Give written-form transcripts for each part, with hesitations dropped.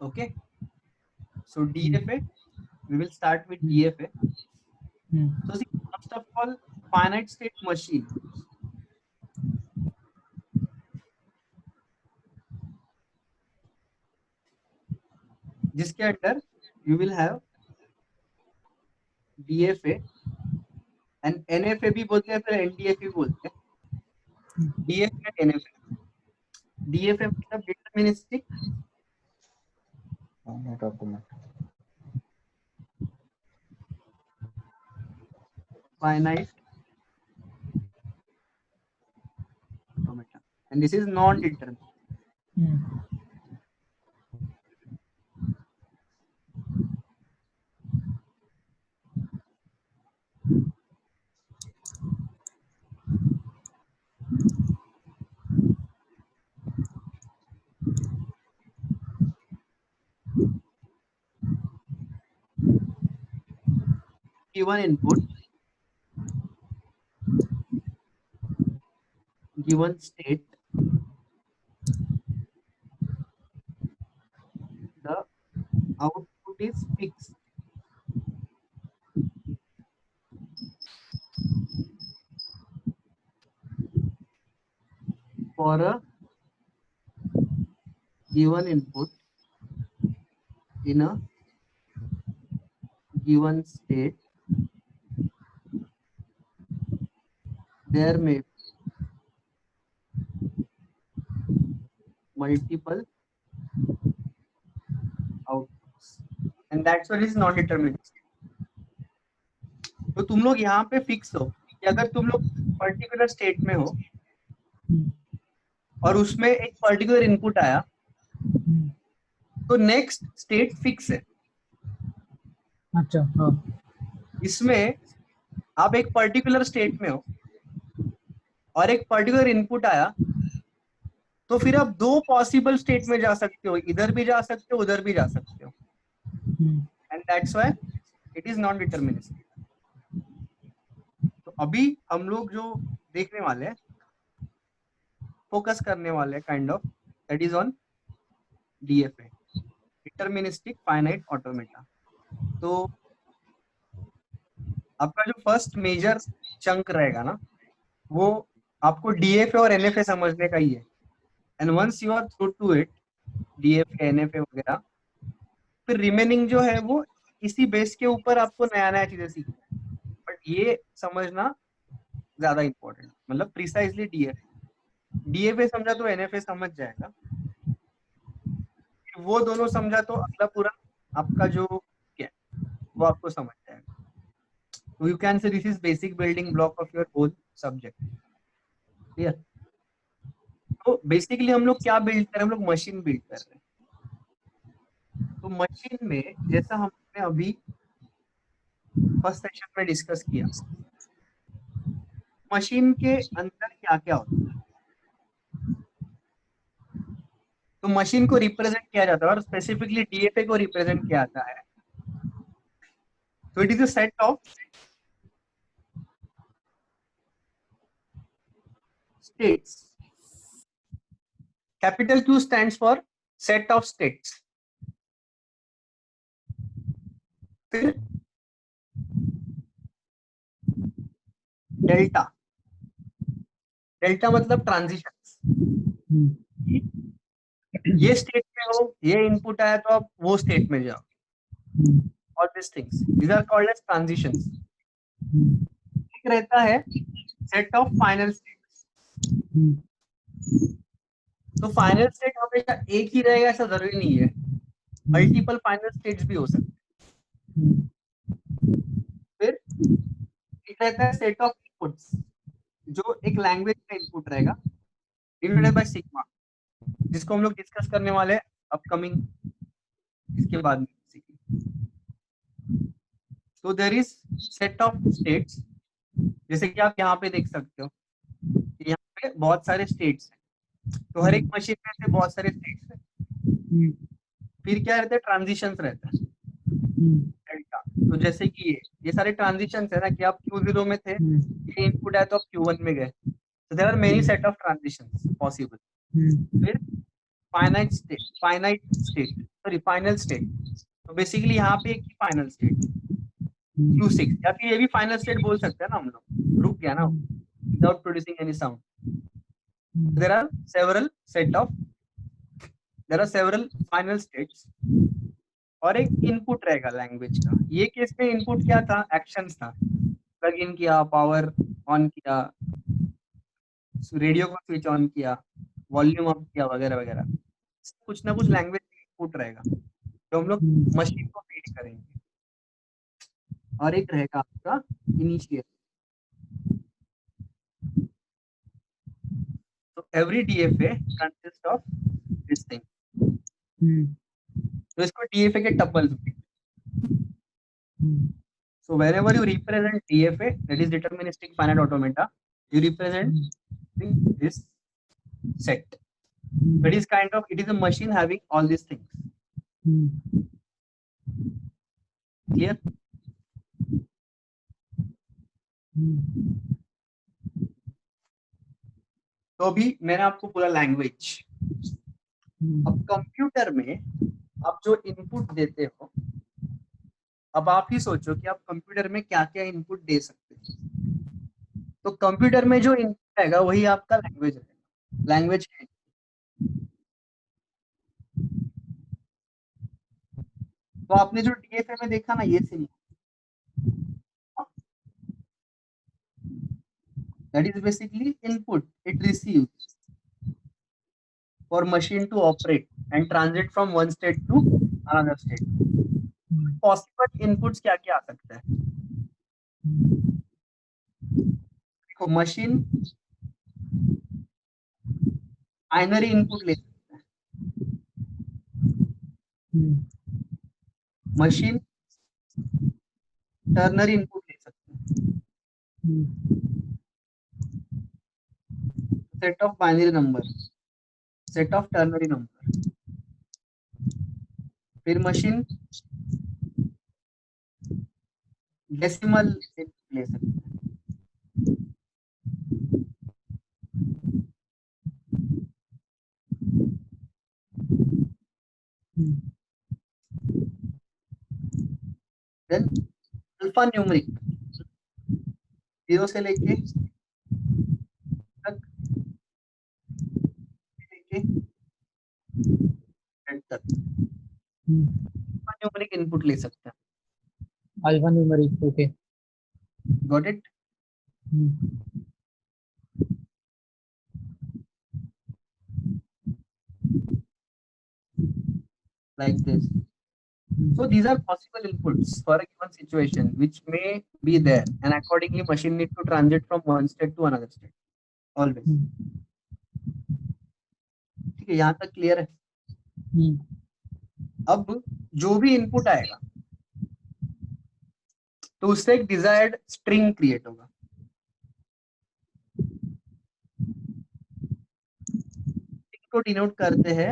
Okay, so DFA, we will start with DFA. So see, first of all, finite state machine. जिसके अंदर you will have DFA and NFA भी बोलते हैं, फिर NDFA भी बोलते हैं. DFA and NFA. DFA मतलब deterministic finite automata. finite automata, and this is non-deterministic. Given input, given state, the output is fixed. For a given input in a given state, there may be multiple outputs, and that's what is non-deterministic. तो तुम लोग यहाँ पे fix हो कि अगर तुम लोग पर्टिकुलर स्टेट में हो और उसमें एक पर्टिकुलर इनपुट आया, तो नेक्स्ट स्टेट फिक्स है. अच्छा, हाँ. इसमें आप एक पर्टिकुलर स्टेट में हो और एक पर्टिकुलर इनपुट आया, तो फिर आप दो पॉसिबल स्टेट में जा सकते हो, इधर भी जा सकते हो, उधर भी जा सकते हो, and that's why it is non deterministic. तो अभी हम लोग जो देखने वाले हैं, फोकस करने वाले हैं kind of, that is on DFA, deterministic finite automata. तो आपका जो फर्स्ट मेजर चंक रहेगा ना, वो आपको DFA और NFA समझने का ही है. And once you are through to it, DFA NFA वगैरह, फिर रिमेनिंग जो है वो इसी बेस के ऊपर आपको नया नया चीजें सीखना है. बट ये समझना ज्यादा इंपॉर्टेंट, मतलब प्रिसाइजली DFA समझा तो NFA समझ जाएगा, वो दोनों समझा तो अगला पूरा आपका जो क्या वो आपको समझ जाएगा. तो you can say this is basic building block of your whole subject. Clear? तो बेसिकली हम लोग क्या बिल्ड कर रहे हैं, हम लोग मशीन बिल्ड कर रहे हैं. तो मशीन में जैसा हमने अभी फर्स्ट सेशन में डिस्कस किया, मशीन के अंदर क्या क्या होता है. तो मशीन को रिप्रेजेंट किया जाता है, और स्पेसिफिकली DFA को रिप्रेजेंट किया जाता है. तो it is a set of states. Capital Q stands for set of states. फिर डेल्टा, डेल्टा मतलब ट्रांजिशन. ये स्टेट में हो, ये इनपुट आया तो आप वो स्टेट में जाओ. All this things, these are called as transitions. एक रहता है सेट ऑफ फाइनल स्टेट्स. तो फाइनल स्टेट हमेशा एक ही रहेगा ऐसा जरूरी नहीं है, मल्टीपल फाइनल स्टेट्स भी हो सकते हैं. फिर एक रहता है सेट ऑफ इनपुट्स, जो एक लैंग्वेज का इनपुट रहेगा, डिवाइडेड बाय सिग्मा, जिसको हम लोग डिस्कस करने वाले हैं अपकमिंग इसके बाद में. तो there is set of states, जैसे कि आप यहाँ पे देख सकते हो, यहाँ पे बहुत सारे स्टेट्स हैं. तो हर एक मशीन में से बहुत सारे स्टेट्स हैं. फिर क्या रहता है, ट्रांजिशंस रहता है डेल्टा. तो जैसे कि ये सारे ट्रांजिशंस है ना, कि आप Q0 में थे, ये इनपुट आया तो आप Q1 में गए. So there are many set of transitions possible. फिर finite state sorry final state. तो बेसिकली यहाँ पे एक फाइनल स्टेट Q6, या फिर ये भी फाइनल स्टेट बोल सकते हैं ना हम लोग, रुक गया ना without producing any sound. There are several set of there are several final states, और एक इनपुट रहेगा लैंग्वेज का। ये केस में इनपुट क्या था, एक्शंस था, प्लग इन किया, पावर ऑन किया, रेडियो को स्विच ऑन किया, वॉल्यूम अप किया, वगैरह वगैरह। कुछ ना कुछ लैंग्वेज इनपुट रहेगा जो हम लोग मशीन को फीड करेंगे। और एक रहेगा आपका इनिशियल। तो every DFA consist of this thing. तो इसको डीएफए के tuples. So whenever you represent DFA, that is deterministic finite automata, you represent this set. That is kind of, it is a machine having all these things. Clear? तो अभी मैंने आपको पूरा language. अब computer में आप जो इनपुट देते हो, अब आप ही सोचो कि आप कंप्यूटर में क्या क्या इनपुट दे सकते हैं। तो कंप्यूटर में जो इनपुट आएगा वही आपका लैंग्वेज रहेगा। लैंग्वेज है, तो आपने जो डीएफए में देखा ना, ये symbol, that is basically input it receives for machine to operate and transit from one state to another state. Possible inputs क्या क्या आ सकता है? देखो, मशीन बाइनरी इनपुट ले सकता है, मशीन टर्नरी इनपुट ले सकता है, set of binary number, set of ternary number, फिर मशीन डेसिमल इनपुट ले सकता है। देन अल्फा न्यूमरिक, 0 से लेके तक, लेके तक अल्फा न्यूमरिक इनपुट ले सकता है। Alpha numeric, okay, got it? Like this. So these are possible inputs for a given situation which may be there, and accordingly machine need to transit from one state to another state always. ठीक है, यहाँ तक clear है? अब जो भी input आएगा तो उससे एक डिजायर्ड स्ट्रिंग क्रिएट होगा। इसको डिनोट करते हैं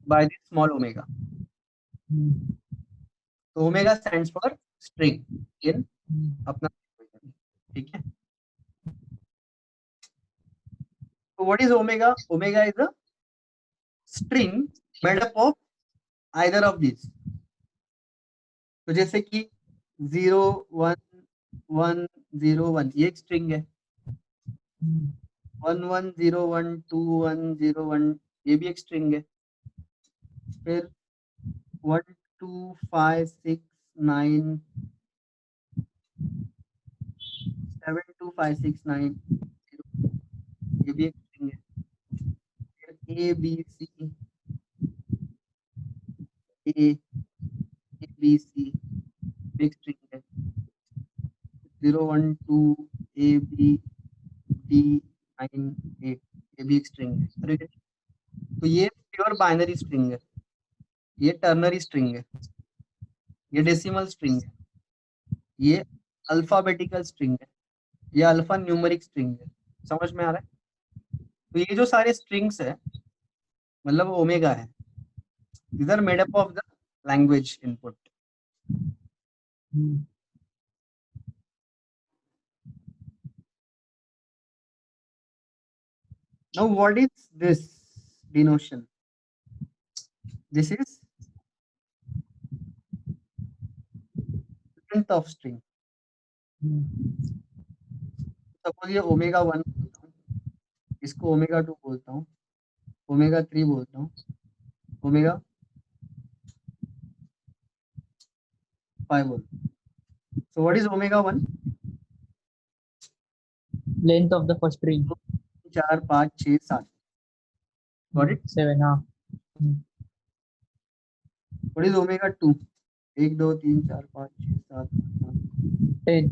बाय दिस स्मॉल ओमेगा। तो omega stands for string in अपना, ठीक है? तो what is omega? Omega is a string made up of either of this. तो जैसे कि 0 1 1 0 1 ये एक स्ट्रिंग है, 1 1 0 1 2 1 0 1 ये भी एक स्ट्रिंग है, फिर 1 2 5 6 9 7 2 5 6 9 ये भी एक स्ट्रिंग है, फिर ए बी सी एक स्ट्रिंग है, 0 1 2 ए बी डी 9 8 ये भी एक स्ट्रिंग है। तो ये प्योर बाइनरी स्ट्रिंग है, ये टर्नरी स्ट्रिंग है, ये डेसिमल स्ट्रिंग है, ये अल्फाबेटिकल स्ट्रिंग है, ये अल्फा न्यूमेरिक स्ट्रिंग है। समझ में आ रहा है? तो ये जो सारे स्ट्रिंग्स है मतलब ओमेगा है, these are made up of the language input. Now what is this denotion? This is length of string. Suppose ये ओमेगा 1 बोलता हूँ, इसको ओमेगा 2 बोलता हूँ, ओमेगा 3 बोलता हूँ, ओमेगा 5 बोलता हूँ। So what is omega 1? Length of the first string. 4 5 6 7। Got it? 7, हाँ. What is omega 2? 1 2 3 4 5 6 7 8 9। 10,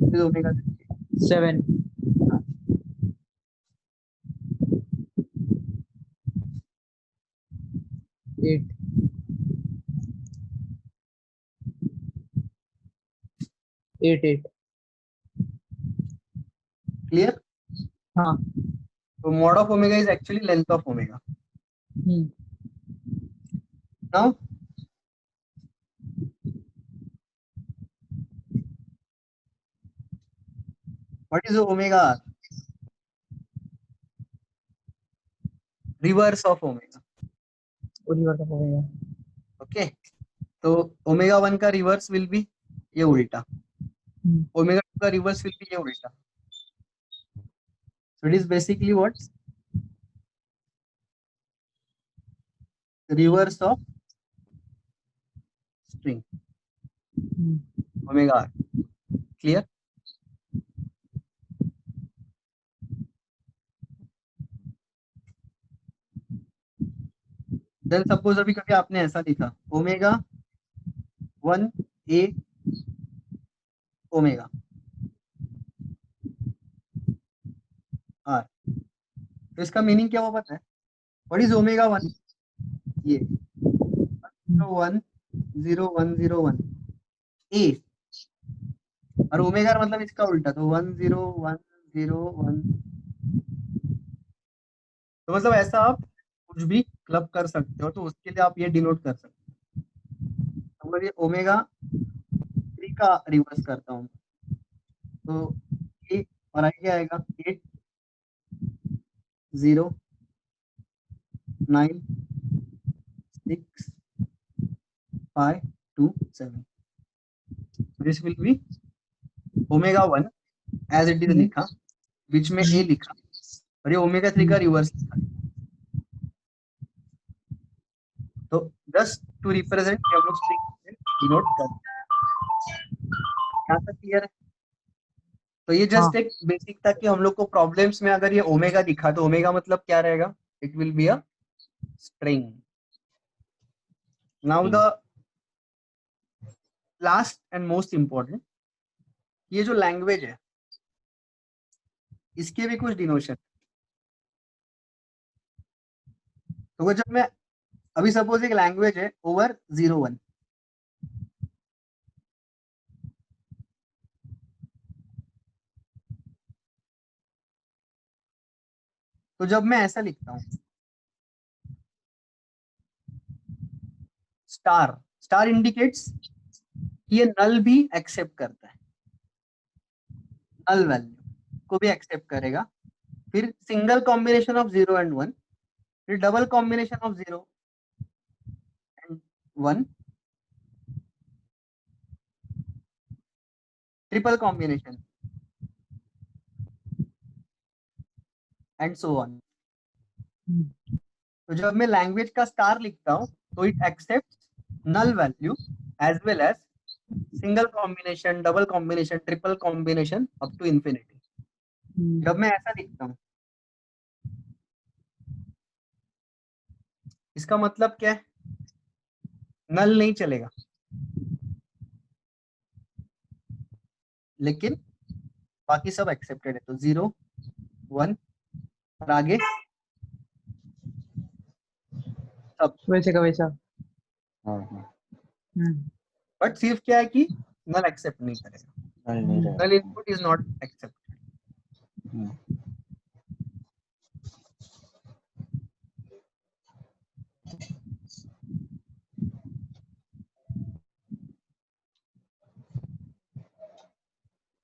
what is omega 3? 7, 8, 8, 8. Clear? हाँ. So mod of omega is actually length of omega. Now what is omega r? Reverse of omega. Reverse of omega. Okay. तो omega 1 का reverse will be ये उल्टा, omega 2 का reverse will be ये उल्टा. So it is basically what? Reverse of string. Omega r. Clear? Then suppose अभी कभी आपने ऐसा लिखा omega 1 a omega r, तो इसका मीनिंग क्या हुआ पता है? What is omega 1? ये 1 0 1 0 1 a, और ओमेगा मतलब इसका उल्टा, तो 1 0 1 0 1। तो मतलब ऐसा आप कुछ भी क्लब कर सकते हो, तो उसके लिए आप ये डिनोट कर सकते हो। अगर ये ओमेगा 3 का रिवर्स करता हूँ तो ये और आगे आएगा 8 0 9 6 5 2 7। This will be omega 1 as it is लिखा, बीच में ए लिखा, और ये ओमेगा 3 का रिवर्स लिखा। तो जस्ट टू रिप्रेजेंट हम लोग स्ट्रिंग डिनोट करते हैं। यहाँ तक क्लियर है? तो ये जस्ट एक बेसिक था कि हम लोग को प्रॉब्लम्स में अगर ये ओमेगा दिखा तो ओमेगा मतलब क्या रहेगा? It will be a string. Now the last and most important, ये जो लैंग्वेज है इसके भी कुछ डिनोशन। तो वो जब मैं अभी सपोज एक लैंग्वेज है ओवर 0 1, तो जब मैं ऐसा लिखता हूँ स्टार, स्टार इंडिकेट्स ये नल भी एक्सेप्ट करता है, नल वैल्यू को भी एक्सेप्ट करेगा। फिर सिंगल कॉम्बिनेशन ऑफ 0 एंड 1, फिर double combination of 0 and 1, triple combination and so on. तो जब मैं लैंग्वेज का स्टार लिखता हूँ तो it accept null value as well as single combination, double combination, triple combination up to infinity. जब मैं ऐसा लिखता हूँ इसका मतलब क्या है? नल नहीं चलेगा, लेकिन बाकी सब एक्सेप्टेड है। तो 0 1 और आगे सब वैसे का वैसा। बट सिर्फ क्या है कि नल एक्सेप्ट नहीं करेगा, नल इनपुट इज नॉट एक्सेप्टेड।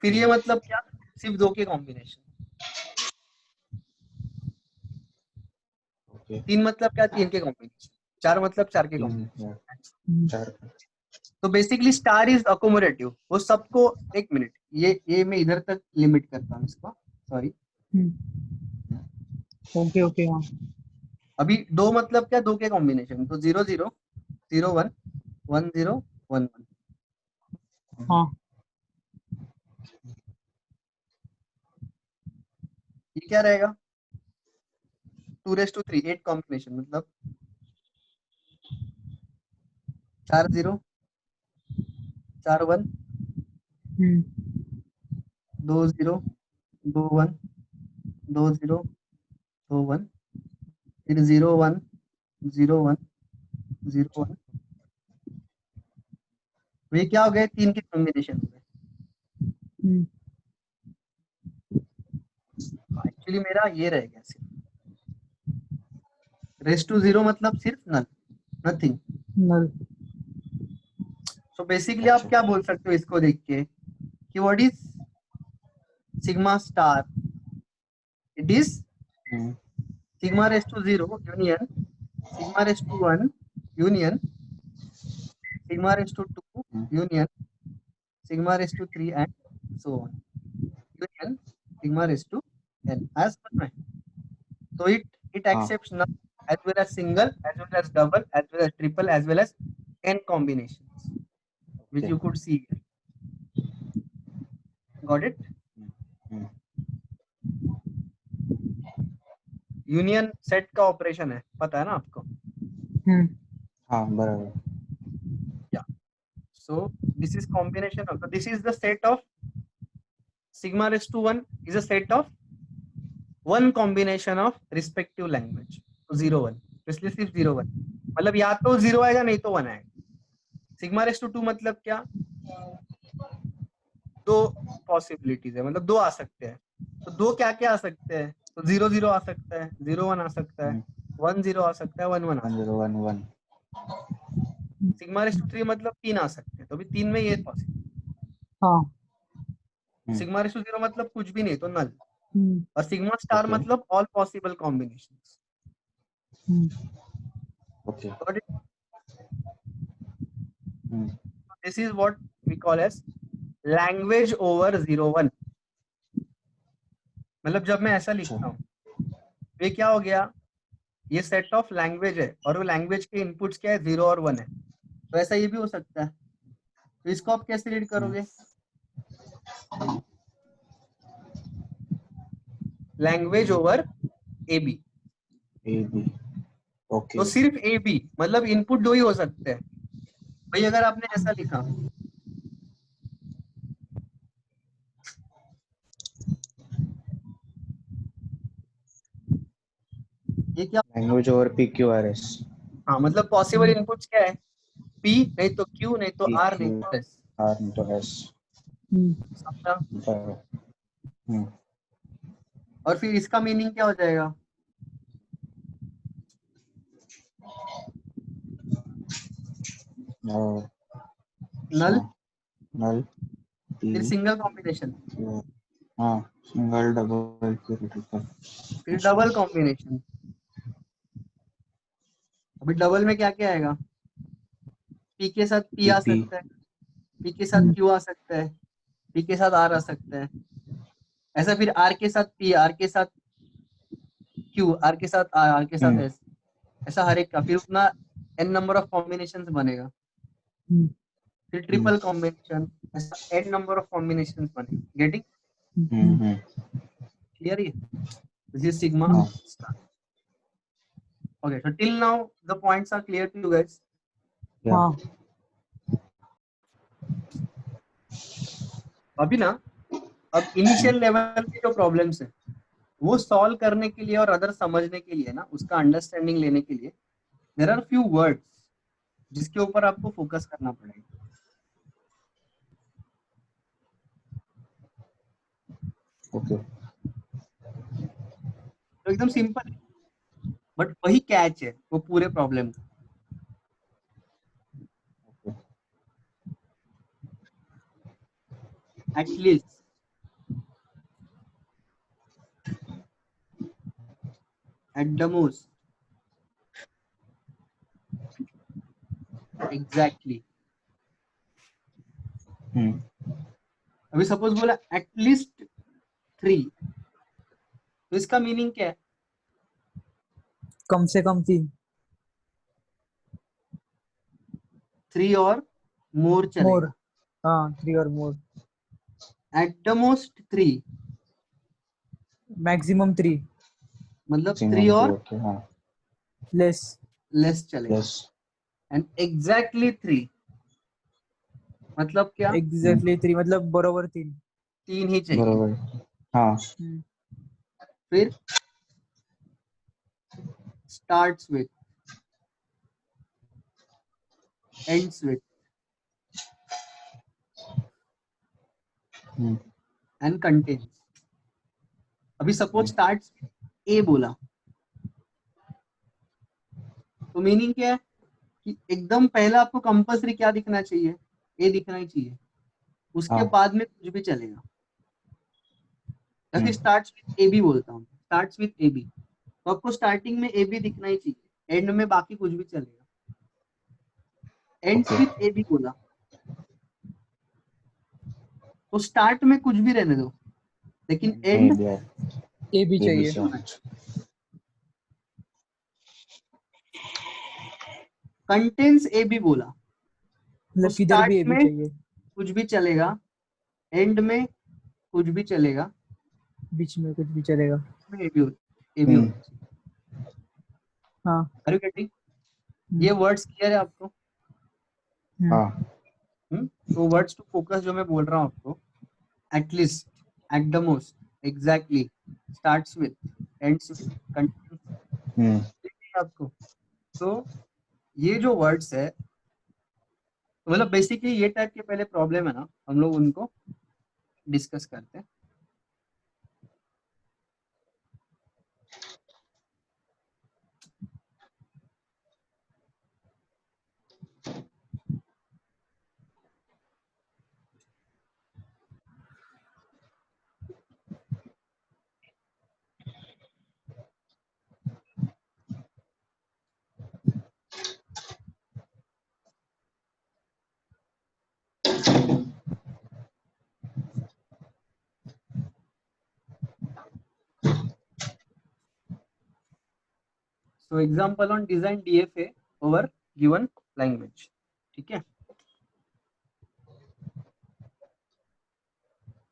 फिर ये मतलब क्या? सिर्फ दो के कॉम्बिनेशन। ओके 3 मतलब क्या, 3 के कॉम्बिनेशन, 4 मतलब 4 के 3 कॉम्बिनेशन। 4 तो बेसिकली स्टार इज अकोमोडेटिव, वो सबको, एक मिनट, ये मैं इधर तक लिमिट करता हूँ इसको, सॉरी। ओके ओके हाँ अभी 2 मतलब क्या, 2 के कॉम्बिनेशन, तो 0 0 0 1 1 0 1 1। हाँ ये क्या रहेगा, 2�3, 8 कॉम्बिनेशन, मतलब 4 0 4 1 2 0 2 1 2 0 2 1, फिर 0 1 0 1 0 1। तो ये क्या हो गए, 3 के कॉम्बिनेशन हो गए। एक्चुअली मेरा ये रह गया सिर्फ, रेस टू 0 मतलब सिर्फ नल, नथिंग। नल सो बेसिकली आप क्या बोल सकते हो इसको देख के, कि what is sigma star, it is sigma raise to 0 union sigma raise to 1 union sigma raise to 2 union sigma raised to 3 and so on, union sigma raised to n as per my. So it accepts null as well as single, as well as double, as well as triple, as well as n combinations, which you could see here. Got it? Union set का operation है, पता है ना आपको? हाँ बराबर। Yeah. So this is combination of, so this is the set of sigma raised to 1 is a set of one combination of respective language. तो 0 1, इसलिए सिर्फ 0 1, मतलब या तो 0 आएगा नहीं तो 1 आएगा। सिग्मा रेस टू 2 मतलब क्या, 2 पॉसिबिलिटीज है, मतलब 2 आ सकते हैं। तो 2 क्या क्या आ सकते हैं, तो 0 0 आ सकता है, 0 1 आ सकता है, 1 0 आ सकता है, 1 1 आ सकता 1 0 1 1। है। सिग्मा रेस टू 3 मतलब 3 आ सकते हैं, तो अभी 3 में ये पॉसिबल। हाँ सिग्मा रेस टू 0 मतलब कुछ भी नहीं तो नल, और सिग्मा स्टार Okay. मतलब all possible combinations. Okay. This is what we call as language over 0 1। मतलब जब मैं ऐसा लिखता हूँ, ये क्या हो गया, ये सेट ऑफ लैंग्वेज है, और वो लैंग्वेज के इनपुट्स क्या है, 0 और 1 है। तो ऐसा ये भी हो सकता है। तो इसको आप कैसे रीड करोगे, language over A B. AB. Okay. तो सिर्फ ए बी, मतलब इनपुट 2 ही हो सकते हैं भाई। अगर आपने ऐसा लिखा, ये क्या, Language over PQRS. हाँ मतलब पॉसिबल इनपुट्स क्या है, पी नहीं तो क्यू नहीं तो आर नहीं PQ तो एस। R into S. समझा? बराबर। और फिर इसका मीनिंग क्या हो जाएगा, और नल नल फिर P सिंगल कॉम्बिनेशन हाँ सिंगल डबल ट्रिपल फिर डबल कॉम्बिनेशन। अभी डबल में क्या क्या आएगा, पी के साथ पी आ PP सकता है, पी के साथ क्यू आ सकता है, पी के साथ आर आ सकता है, ऐसा फिर आर के साथ पी, आर के साथ क्यू, आर के साथ आर, आर के साथ एस, ऐसा हर एक का फिर उतना एन नंबर ऑफ कॉम्बिनेशंस बनेगा। फिर ट्रिपल कॉम्बिनेशन, ऐसा एन नंबर ऑफ कॉम्बिनेशंस बनेगा। Getting clear? ये this is sigma star. Okay, so till now the points are clear to you guys? हाँ अभी ना, अब इनिशियल लेवल के जो प्रॉब्लम्स है वो सॉल्व करने के लिए और अदर समझने के लिए ना, उसका अंडरस्टैंडिंग लेने के लिए देयर आर फ्यू वर्ड्स जिसके ऊपर आपको फोकस करना पड़ेगा। ओके तो एकदम सिंपल है, बट वही कैच है वो पूरे प्रॉब्लम का। At least at the most exactly. Hmm अभी सपोज बोला एटलीस्ट 3, तो इसका मीनिंग क्या है? कम से कम 3। 3 और मोर मोर। चलेगा। हाँ 3 और more. At the most 3 maximum 3। मतलब 3 सिंगल और ओके हाँ लेस। लेस चलेगा। यस एंड एग्जैक्टली 3 मतलब क्या? एग्जैक्टली 3 मतलब बरोबर 3। 3 ही चाहिए। बरोबर हाँ फिर starts with, ends with hmm and contains. अभी सपोज स्टार्ट्स ए बोला, तो मीनिंग क्या है कि एकदम पहला आपको कंपल्सरी क्या दिखना चाहिए? ए दिखना ही चाहिए, उसके हाँ बाद में कुछ भी चलेगा। जैसे हम्म स्टार्ट्स विथ ए बी बोलता हूँ, स्टार्ट्स विथ ए बी, तो आपको स्टार्टिंग में ए बी दिखना ही चाहिए, एंड में बाकी कुछ भी चलेगा। Ends okay with A B बोला, तो स्टार्ट में कुछ भी रहने दो, लेकिन ए एंड बी ए भी ए बी चाहिए से होना चाहिए। कंटेन्स ए बी बोला, तो मतलब किधर स्टार्ट भी ए भी में चाहिए। कुछ भी चलेगा, एंड में कुछ भी चलेगा, बीच में कुछ भी चलेगा। में ए बी हम्म होना चाहिए। हाँ। Are you getting? हम्म, ये वर्ड्स क्लियर है आपको? हम्म, हाँ तो वर्ड्स टू फोकस जो मैं बोल रहा हूँ आपको, at least, at the most, exactly, starts with, ends with, continuous, hmm आपको। तो ये जो वर्ड्स है, मतलब बेसिकली ये टाइप के पहले प्रॉब्लम है ना, हम लोग उनको डिस्कस करते हैं। So example on design DFA over given language. ठीक है,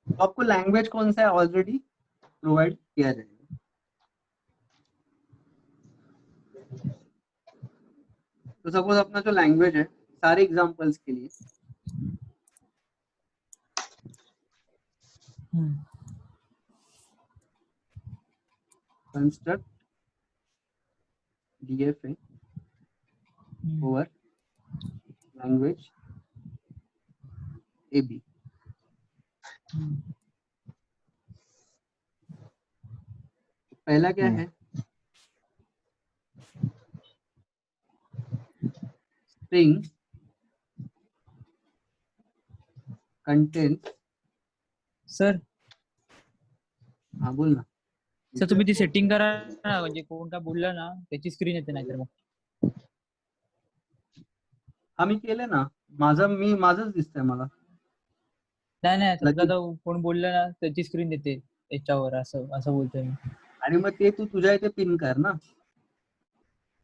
तो आपको लैंग्वेज कौन सा है ऑलरेडी प्रोवाइड किया जाएगा। तो सपोज अपना जो लैंग्वेज है, सारे एग्जांपल्स के लिए hmm, construct DFA over language a b. Hmm, पहला क्या है? String content. सर हाँ बोलना। सर तुम्ही ती सेटिंग करा ना, म्हणजे कोण का बोलला ना त्याची स्क्रीन येते नाहीतर मग. हा मी केलं ना, माझंच दिसतंय मला नाही नाही समजा लगेच। आता कोण बोललं ना त्याची स्क्रीन येते याच्यावर, असं असं बोलतोय मी. आणि मग ते तू तुझ्या इथे पिन कर ना।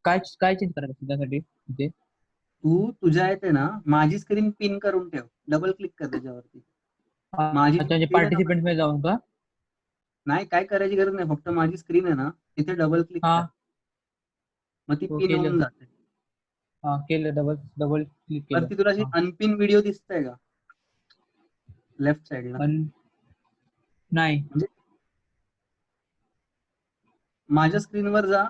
काय काय चेंज करायचं त्यासाठी तिथे? तू तुझ्या इथे ना माझी स्क्रीन पिन करून ठेव, डबल क्लिक कर त्याच्यावरती। माझी अच्छा म्हणजे स्क्रीन आहे ना, पार्टिसिपेंट मध्ये जाऊन का? नाही काय करायची गरज नाही, फक्त माझी स्क्रीन आहे ना तिथे डबल क्लिक हा कर, मग ती हो पिन केलं. होऊन जाते। हा केलं, डबल डबल क्लिक केलं. वरती तुला अशी हा अनपिन व्हिडिओ दिसतंय का लेफ्ट साइडला? पण नाही. म्हणजे माझ्या स्क्रीनवर जा,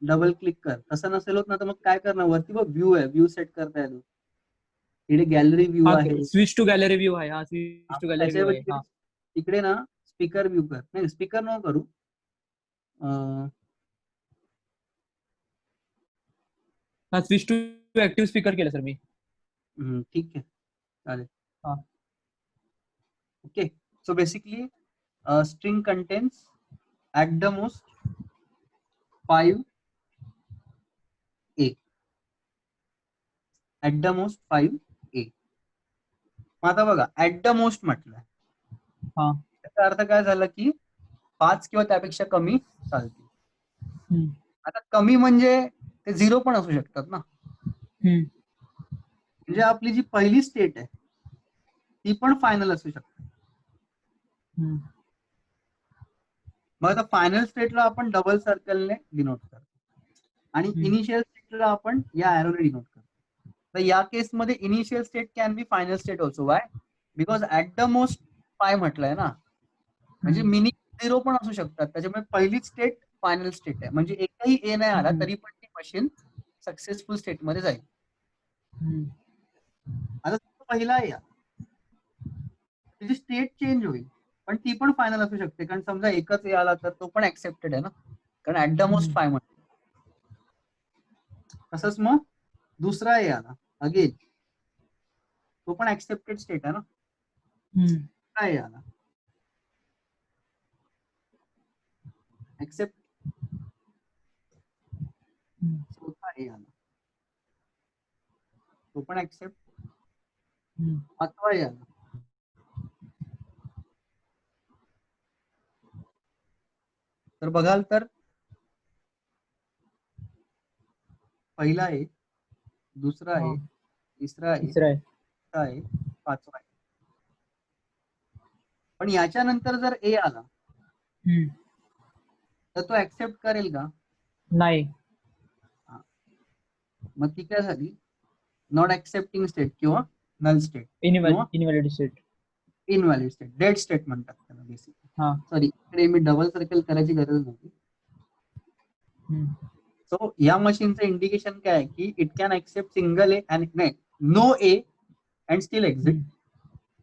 डबल क्लिक कर, तसं नसेल होत ना तर मग काय करणार, वरती बघ व्ह्यू आहे, व्ह्यू सेट करता येतो, इकडे गॅलरी व्ह्यू हा आहे। स्विच टू गॅलरी व्यू आहे. हा हा, स्विच टू मग गॅलरी व्यू आहे. त्याच्याऐवजी हा इकडे ना स्पीकर व्ह्यू कर, नाही स्पीकर नको करू, हा स्विच टू ऍक्टिव्ह स्पीकर केलं सर मी. ठीक आहे चालेल। हा okay, so basically string contains at the most 5 a, at the most 5A. मग आता बघा ऍट द मोस्ट म्हटलंय, हा. त्याचा अर्थ काय झाला की 5 किंवा त्यापेक्षा कमी चालतील. हम्म. आता कमी म्हणजे ते 0 पण असू शकतात ना. हम्म. म्हणजे आपली जी पहिली स्टेट आहे ती पण फायनल असू शकते. हम्म. मग आता फायनल स्टेटला आपण डबल सर्कलने डिनोट करतो आणि हम्म. इनिशियल स्टेटला आपण या एरोने डिनोट करतो. तर या केसमध्ये initial state can be final state also. Y? Because at the most 5 म्हटलंय ना, म्हणजे मिनिमम 0 पण असू शकतात. त्याच्यामुळे पहिलीच स्टेट फायनल स्टेट आहे. म्हणजे एकही ए नाही आला तरी पण ती मशीन सक्सेसफुल स्टेट मध्ये जाईल. हम्म. आता पहिला या त्याची स्टेट चेंज होईल, पण ती पण फायनल असू शकते. कारण समजा एकच ए आला तर तो पण ऍक्सेप्टेड आहे ना, कारण ऍट द मोस्ट 5 म्हटलं. तसंच मग दुसरा ए आला अगेन, तो पण ऍक्सेप्टेड स्टेट आहे ना. काय आला ऍक्सेप्ट. चौथा ए आला, तो पण ऍक्सेप्ट. पाचवा ए आला, तर बघाल तर पहिला ए, दुसरा ए, तिसरा ए, तिसरा आहे. चौथा ए, पाचवा ए. पण याच्यानंतर जर ए आला तर तो ऍक्सेप्ट करेल का? नाही. मग ती काय झाली? नॉट ऍक्सेप्टिंग स्टेट किंवा नल स्टेट किंवा invalid state. Invalid state, dead state म्हणतात त्याला बेसिकली. हा. सॉरी, इकडे मी डबल सर्कल करायची गरज नव्हती. सो या मशीनचं इंडिकेशन काय आहे की it can accept single a and नाही no a and still exit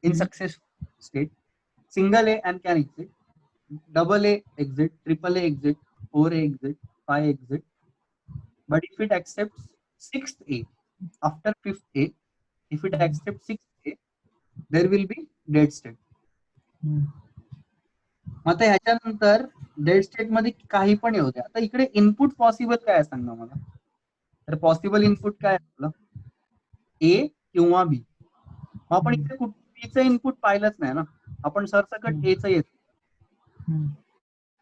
in successful state, single a and can exit, double A exit, triple A exit, 4A exit, 5 exit. But if it accepts 6th A after 5th A, if it accepts 6th A, there will be dead state. मग आता ह्याच्यानंतर dead state मध्ये काही पण येऊ द्या. आता इकडे input possible काय सांगा मला. तर पॉसिबल इनपुट काय आपलं ए किंवा बी. मग आपण इकडे बीचं इनपुट पाहिलंच नाही ना, आपण सरसकट एचं येत,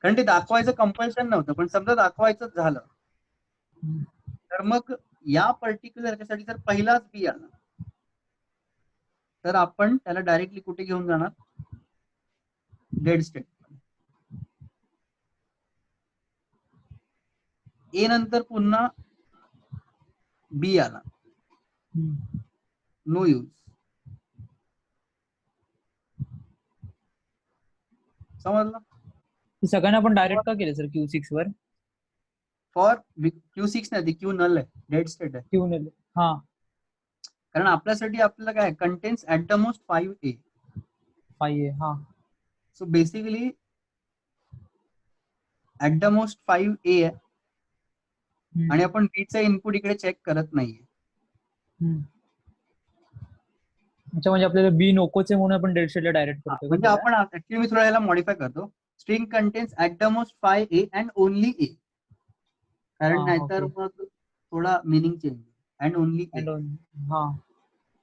कारण ते दाखवायचं कंपल्शन नव्हतं. पण समजा दाखवायचं झालं तर मग या पर्टिक्युलर ह्याच्यासाठी जर पहिलाच बी आला तर आपण त्याला डायरेक्टली कुठे घेऊन जाणार? Dead state. ए नंतर पुन्हा बी आला, नो यूज. समजलं? सगळ्यांना आपण डायरेक्ट का केलं sir Q6 were? For Q6 नाही, क्यू नल आहे, डेड स्टेट आहे. क्यू नल. हा. कारण आपल्यासाठी आपल्याला काय contains at the most 5A. 5A. हा. So basically at the most 5A आहे आणि आपण बीचं इनपुट इकडे चेक करत नाहीये. अच्छा, म्हणजे आपल्याला बी नकोच आहे म्हणून आपण डेड स्टेटला डायरेक्ट करतो. म्हणजे आपण ऍक्च्युअली मी थोडा याला मॉडिफाय करतो. String contains at the most 5A and only a, कारण नाहीतर मग थोडा meaning change. And only a. हा,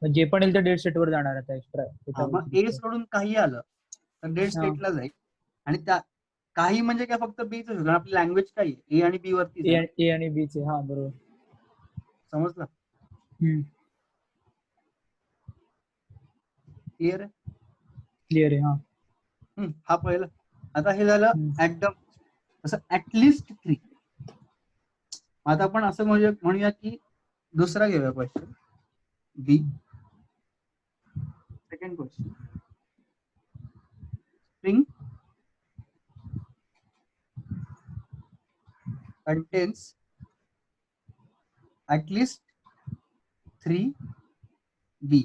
जे पण येईल ते डेड स्टेट वर जाणार आता एक्स्ट्रा. मग ए सोडून काही आलं तर डेड स्टेटला जाईल. आणि त्या काही म्हणजे काय फक्त बीच, आपली लँग्वेज काही ए आणि बी वरती. ए आणि बी चे. हा, बरोबर. समजलं? क्लिअर आहे? क्लिअर आहे. हा. हा पहिलं. आता हे झालं ऍट द, असं ऍटलिस्ट 3. आता आपण असं म्हणूया की दुसरा घेऊया question B. Second question, string contains at least 3 B.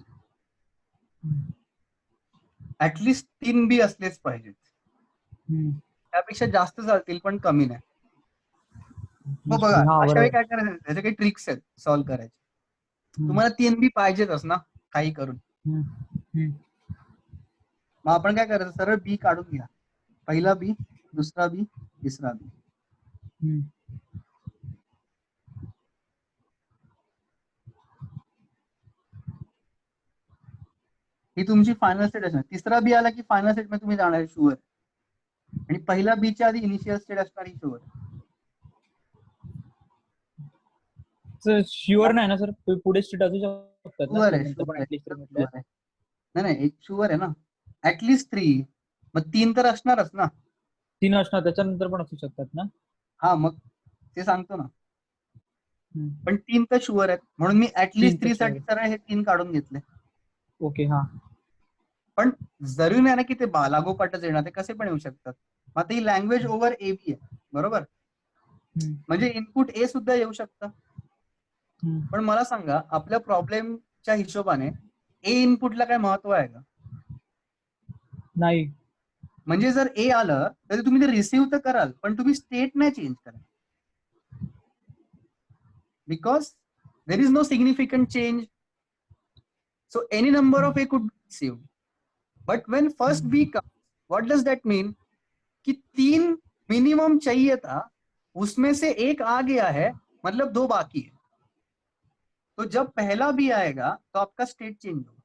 At least 3 B असलेच पाहिजेत. त्यापेक्षा जास्त चालतील पण कमी नाही. मग बघा अशा वेळी काय करायचं, त्याचे काही ट्रिक्स आहेत सॉल्व्ह करायचे. तुम्हाला 3 बी पाहिजेतच ना काही करून. मग आपण काय करायचं, सरळ बी काढून घ्या. पहिला बी, दुसरा बी, तिसरा बी. ही तुमची फायनल स्टेट असणार. तिसरा बी आला की फायनल स्टेट मध्ये तुम्ही जाणार शुअर. आणि पहिला बी च्या आधी इनिशियल स्टेट असणार ही शुअर. शुअर नाही ना सर, पुढे स्टेट असू शकतात ना शुअर तीन आहे, नंतर पण शुअर आहे, ऍटलीस्ट म्हटलं. शुअर आहे. नाही नाही, शुअर आहे ना, ऍटलीस्ट 3. मग 3 तर असणारच ना. 3 असणार, त्याच्यानंतर पण असू शकतात ना. हा मग ते सांगतो ना. हम्म. पण 3 तर शुअर आहेत, म्हणून मी ऍटलीस्ट 3 तर 3 sure साठी सरळ हे 3 काढून घेतले. ओके. हा. पण जरूरी नाही ना की ते लागोपाठच येणार, ते कसे पण येऊ शकतात. मग आता ही लँग्वेज ओव्हर ए बी आहे, बरोबर. हम्म. म्हणजे इनपुट ए सुद्धा येऊ शकतं. हम्म. पण मला सांगा, आपल्या प्रॉब्लेमच्या हिशोबाने ए इनपुटला काय महत्व आहे का? नाही. म्हणजे जर ए आलं तरी तुम्ही ते रिसिव्ह तर कराल, पण तुम्ही स्टेट नाही चेंज कराल. Because there is no significant change. So any number of A could be received. But when first B comes, what does that mean? कि 3 मिनिमम चाहिए था, उसमें से एक आ गया है, मतलब 2 बाकी है. तो जब पहला B आएगा तो आपका स्टेट चेंज होगा.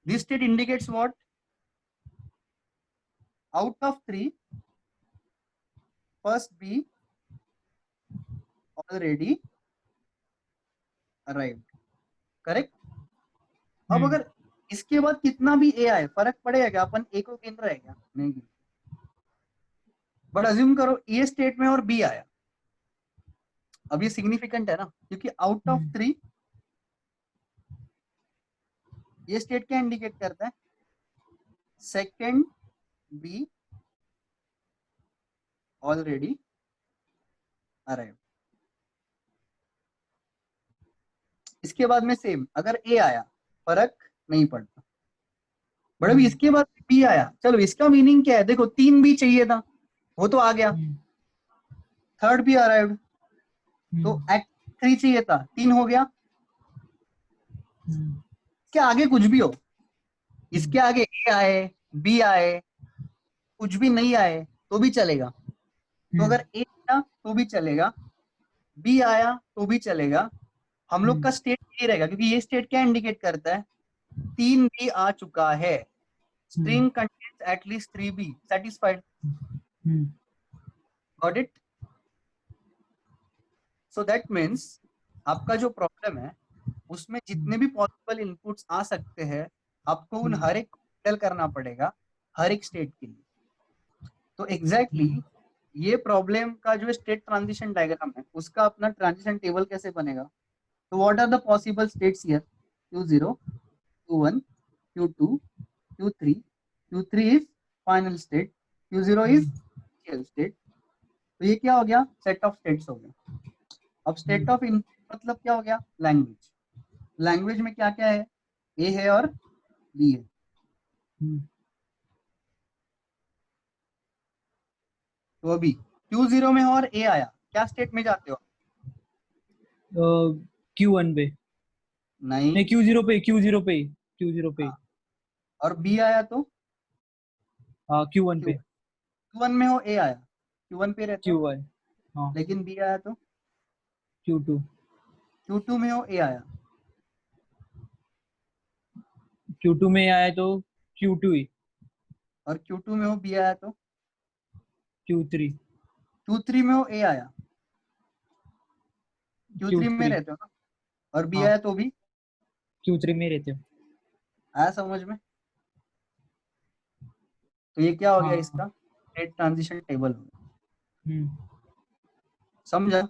This state indicates what? Out of 3, first B already arrived. Correct? अब अगर इसके बाद कितना भी ए आए फर्क पड़ेगा क्या? अपन ए को गिन रहे हैं क्या? नहीं गिन. बट अज्यूम करो ए स्टेट में और बी आया. अब ये सिग्निफिकेंट है ना, क्योंकि आउट ऑफ 3 ये स्टेट क्या इंडिकेट करता है? Second B already arrive. इसके बाद में सेम, अगर ए आया फर्क नहीं पड़ता. बट अभी इसके बाद बी आया, चलो इसका मीनिंग क्या है? देखो 3 बी चाहिए था, वो तो आ गया. थर्ड बी अराइव, तो एक्ट 3 चाहिए था, 3 हो गया. इसके आगे कुछ भी हो, इसके आगे ए आए, बी आए, कुछ भी नहीं आए तो भी चलेगा. तो अगर ए आया तो भी चलेगा, बी आया तो भी चलेगा. हम लोग का स्टेट ये रहेगा, क्योंकि ये स्टेट क्या इंडिकेट करता है? 3 बी आ चुका है. String contains at least 3 B. Satisfied? Got it? So that means आपका जो प्रॉब्लम है उसमें जितने भी पॉसिबल इनपुट्स आ सकते हैं, आपको उन हर एक को हैंडल करना पड़ेगा हर एक स्टेट के लिए. तो एग्जैक्टली ये प्रॉब्लम का जो स्टेट ट्रांजिशन डायग्राम है, उसका अपना ट्रांजिशन टेबल कैसे बनेगा? तो what are the possible states here? Q0, Q1, Q2, Q3. Q3 is final state, Q0 is initial state. तो ये क्या हो गया? सेट ऑफ स्टेट्स हो गया. अब स्टेट ऑफ इनपुट मतलब क्या हो गया? लैंग्वेज. लैंग्वेज में क्या क्या है? ए है और बी है. तो अभी Q0 में और ए आया, क्या स्टेट में जाते हो? Q1 पे नहीं, Q0 पे. और बी आया तो Q1 पे. Q1 में हो, ए आया, Q1 पे रहते हो. Q1. हाँ. लेकिन बी आया तो Q2. Q2 में हो, ए आया. Q2 में आया तो Q2 ही. और Q2 में हो, बी आया तो Q3. Q3 में हो, ए आया. Q3 में Q3. रहते हो ना, और बी हाँ. आया तो भी Q3 में रहते हो. आया समझ में? तो ये क्या हो गया? हाँ. इसका स्टेट ट्रांजिशन टेबल हो गया. समझा?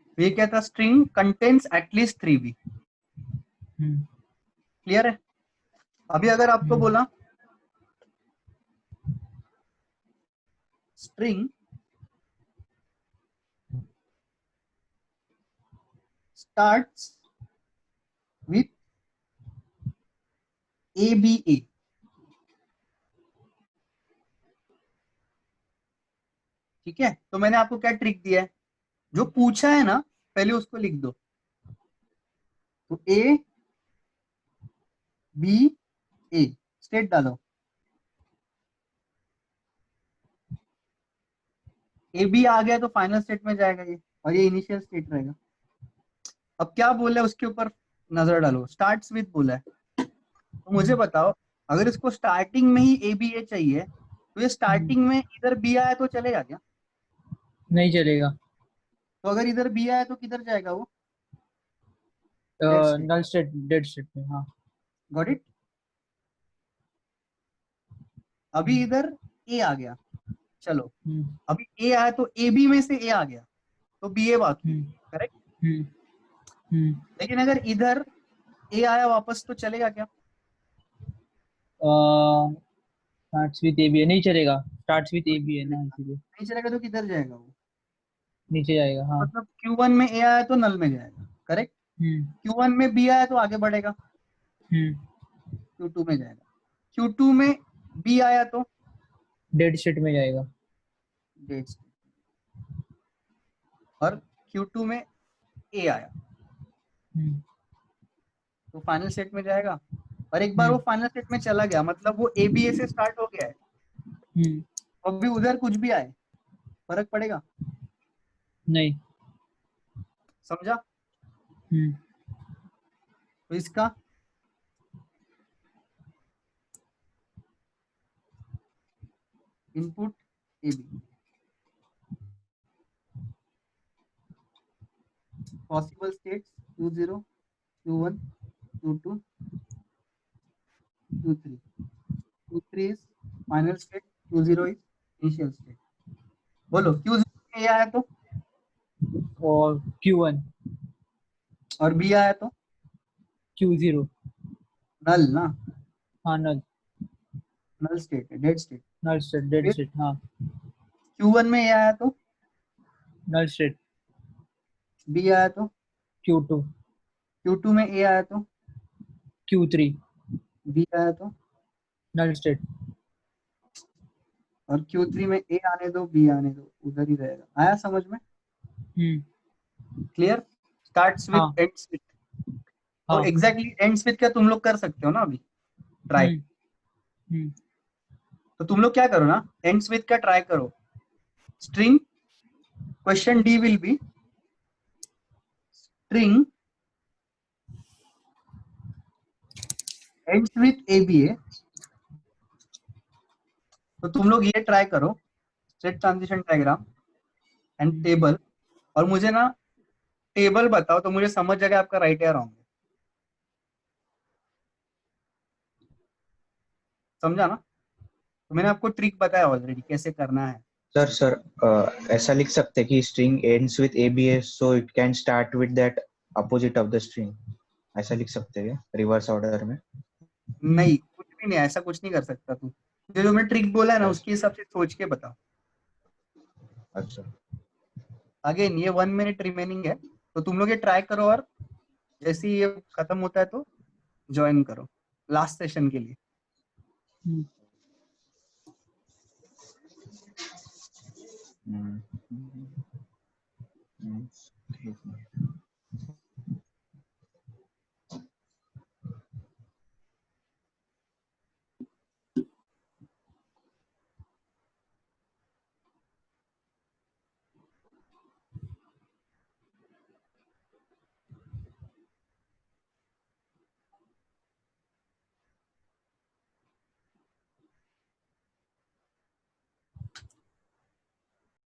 तो ये क्या था? String contains at least 3 B. Clear है? अभी अगर आपको बोला स्ट्रिंग starts with ABA, ठीक है? तो मैंने आपको क्या ट्रिक दिया है? जो पूछा है ना, पहले उसको लिख दो. तो A B A स्टेट डालो. ए बी आ गया तो फाइनल स्टेट में जाएगा ये, और ये इनिशियल स्टेट रहेगा. अब क्या बोल रहा है उसके ऊपर नजर डालो, स्टार्ट्स विद बोला है, तो मुझे बताओ अगर इसको स्टार्टिंग में ही ए बी ए चाहिए तो ये स्टार्टिंग में इधर बी आया तो चलेगा क्या? नहीं चलेगा। तो अगर इधर बी आया तो किधर जाएगा वो? Dead state. Null state, dead state में। हाँ। Got it? अभी इधर ए आ गया, चलो हम्म, अभी ए आया तो ए बी में से ए आ गया तो बी ए बाकी, हम्म, करेक्ट? हम्म, हम्म। लेकिन अगर इधर ए आया वापस तो चलेगा क्या? स्टार्ट्स विद ए बी है, नहीं चलेगा। स्टार्ट्स विद ए बी है ना, इसीलिए नहीं चलेगा तो किधर जाएगा वो? नीचे जाएगा। हाँ। मतलब Q1 में ए आया तो नल में जाएगा, करेक्ट? हम्म, Q1 में बी आया तो आगे बढ़ेगा, हम्म। Q2 में जाएगा। Q2 में बी आया तो डेड स्टेट में जाएगा। डेड स्टेट, और Q2 में ए आया हम्म, तो फाइनल स्टेट में जाएगा। और एक बार वो हम्म, फाइनल स्टेट में चला गया मतलब वो ए बी ए से स्टार्ट हो गया है, हम्म। अब भी उधर कुछ भी आए फर्क पड़ेगा? नहीं। समझा? हम्म, तो इसका input A B, possible states Q0, Q1, Q2, Q3. Q3 is final state, Q0 is initial state. बोलो Q0 में A आया तो और Q1, और B आया तो Q0। नल ना, हाँ, नल। नल स्टेट है, dead state. Null state, dead फिर स्टेट। हाँ। Q1 में A आया तो नल स्टेट। B आया तो Q2, Q2 में A आया तो Q3। B आया तो नल स्टेट। और Q3 में A आने दो B आने दो, उधर ही रहेगा। आया समझ में? हम्म। क्लियर? स्टार्ट्स विद हाँ, एंड्स विद, और हाँ। एग्जैक्टली एंड्स विद क्या तुम लोग कर सकते हो ना अभी ट्राई। हम्म, हम्म, तो तुम लोग क्या करो ना, एंड्स विद का ट्राई करो। String question D will be string ends with ABA। तो तुम लोग ये ट्राई करो, state transition diagram and table, और मुझे ना टेबल बताओ तो मुझे समझ जाएगा आपका राइट या रॉन्ग है। समझा ना? तो मैंने आपको ट्रिक बताया ऑलरेडी कैसे करना है। सर ऐसा लिख सकते हैं कि string ends with ABS so it can start with that opposite of the string, ऐसा लिख सकते हैं रिवर्स ऑर्डर में? हम्म। नहीं, कुछ भी नहीं, ऐसा कुछ नहीं कर सकता तू। जो मैं ट्रिक बोला है ना उसके हिसाब से सोच के बताओ। अच्छा। अगेन ये 1 मिनट रिमेनिंग है, तो तुम लोग ये ट्राई करो, और जैसे ही ये खत्म होता है तो ज्वाइन करो लास्ट सेशन के लिए। हम्म। हम्म, हम्म, हम्म, ठीक है।